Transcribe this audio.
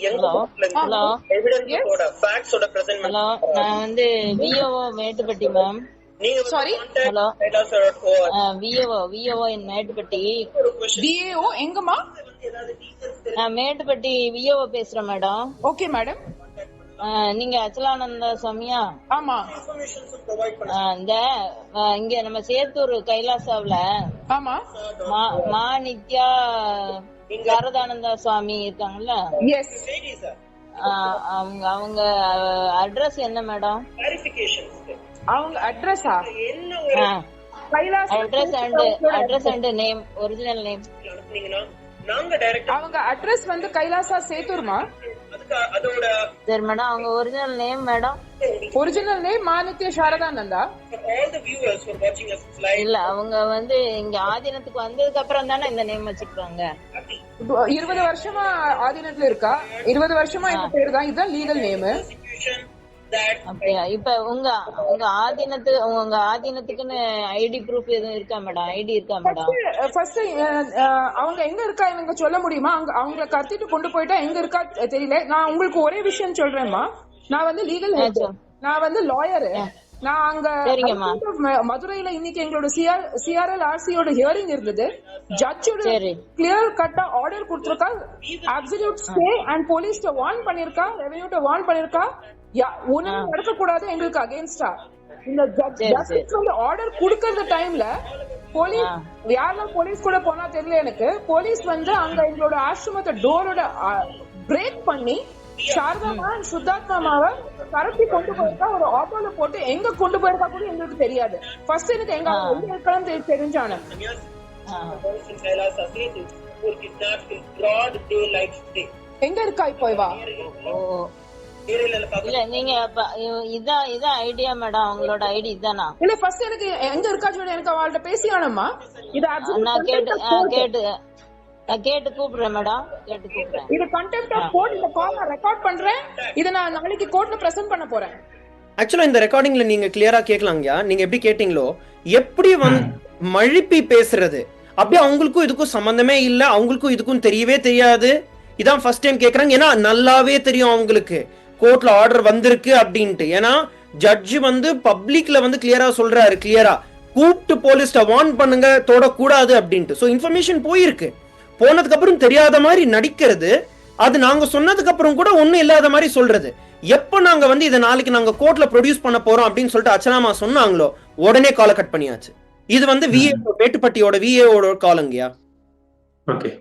Hello hello hello, நான் வந்து விஓஓ Mettupatti ma'am. Sorry, hello, விஓஓ இன் Mettupatti. VAO எங்கம்மா? நான் மேட்டுப்பட்டி விஓஓ பேசுறேன் மேடம். Okay madam. நீங்க அச்சலானந்தா சாமியா? ஆமா. இந்த இங்க நம்ம சேத்தூர் கைலாசாவுல ஆமா. மாநித்யா சாரதானந்தா சுவாமி இருக்காங்கல்ல? எஸ். அவங்க அட்ரஸ் என்ன மேடம்? அவங்க அட்ரஸா? Address and name, original name. அவங்க அட்ரஸ் வந்து கைலாசா சேத்தூர்மா. சரி மேடம், அவங்க original name madam? Original name Ma Nithya Saradananda. இல்ல, அவங்க வந்து இங்க ஆதீனத்துக்கு வந்ததுக்கு அப்புறம் தானே இந்த நேம் வச்சுக்கிறாங்க. 20 வருஷமா ஆதீனத்துல இருக்கா. 20 வருஷமா இந்த பேரு தான். இதுதான் லீகல் நேம். அப்படியா? இப்ப உங்க ஆதீனத்துக்குன்னு ஐடி ப்ரூஃப் எதுவும் இருக்கா மேடம்? ஐடி இருக்கா மேடம்? ஃபர்ஸ்ட் அவங்க எங்க இருக்கா எனக்கு சொல்ல முடியுமா? அவங்களை கடத்திட்டு கொண்டு போயிட்டா எங்க இருக்கா தெரியல. நான் உங்களுக்கு ஒரே விஷயம் சொல்றேன்மா. நான் வந்து லீகல் ஹெட், நான் வந்து லாயரு. நான் அங்க மதுரையில இன்னைக்கு எங்களோட சிஆர்எல் ஆர்சியோட ஹியரிங் இருந்தது. ஜட்ஜோட கிளியர் கட்டா ஆர்டர் கொடுத்திருக்கா. Absolute stay and police warn பண்ணிருக்கா, ரெவென்யூ வார்ன் பண்ணிருக்கா. ஒண்ணுமே நடக்க கூடாது எங்களுக்கு அகைன்ஸ்டா. இந்த ஜட்ஜ் வந்து ஆர்டர் குடுக்கற டைம்ல போலீஸ் யாரெல்லாம் போலீஸ் கூட போனா தெரியல எனக்கு. போலீஸ் வந்து அங்க எங்களோட ஆசிரமத்தை டோரோட பிரேக் பண்ணி சாரதாமா சுத்தாத்மாவை கடத்தி கொண்டு போயிருக்கா. ஒரு ஆட்டோல போட்டு எங்க கொண்டு போயிருக்கா கூட எங்களுக்கு தெரியாது. ஃபர்ஸ்ட் எனக்கு எங்க இருக்கான்னு தெரிஞ்சானு. எங்க இருக்கா இப்போ இவா? இல்ல, நீங்க இதான் ஐடியா மேடம், அவங்களோட ஐடி இதானா? இல்ல, ஃபர்ஸ்ட் எனக்கு எங்க இருக்கா சொல்லி எனக்கு அவள்கிட்ட பேசியானம்மா. இது நான் கேட்டு கூப்பிடுறேன் மேடம், கேட்டு கூப்பிடுறேன். இது கண்டெம்ட் ஆஃப் கோர்ட். இந்த கால் நான் ரெக்கார்ட் பண்றேன். இத நான் நாளைக்கு கோர்ட்ல பிரசன்ட் பண்ண போறேன். ஆக்சுவலா இந்த ரெக்கார்டிங்ல நீங்க கிளியரா கேட்கலாங்கயா. நீங்க எப்படி கேட்டீங்களோ, எப்படி வந்து மழுப்பி பேசுறது, அப்படியே அவங்களுக்கும் இதுக்கும் சம்பந்தமே இல்ல, அவங்களுக்கும் இதுக்கும் தெரியவே தெரியாது. இதான் ஃபர்ஸ்ட் டைம் கேக்குறாங்க. ஏன்னா நல்லாவே தெரியும் அவங்களுக்கு கோர்ட்ல ஆர்டர் வந்திருக்கு அப்படின்ட்டு. ஏன்னா ஜட்ஜ் வந்து பப்ளிக்ல வந்து கிளியரா சொல்றாரு, கிளியரா கூப்பிட்டு போலீஸ்ட வார்ன் பண்ணுங்க, தொடக்கூடாது அப்படின்ட்டு. சோ இன்ஃபர்மேஷன் போயிருக்கு. போனதுக்கு அப்புறம் தெரியாத மாதிரி நடிக்கிறது, அது நாங்க சொன்னதுக்கு அப்புறம் கூட ஒண்ணும் இல்லாத மாதிரி சொல்றது. எப்ப நாங்க வந்து இதை நாளைக்கு நாங்க கோர்ட்ல ப்ரொடியூஸ் பண்ண போறோம் அப்படின்னு சொல்லிட்டு அச்சனாமா சொன்னாங்களோ உடனே காலை கட் பண்ணியாச்சு. இது வந்து விஏஓ மேட்டுப்பட்டியோட விஏஓட காலங்கயா. ஓகே.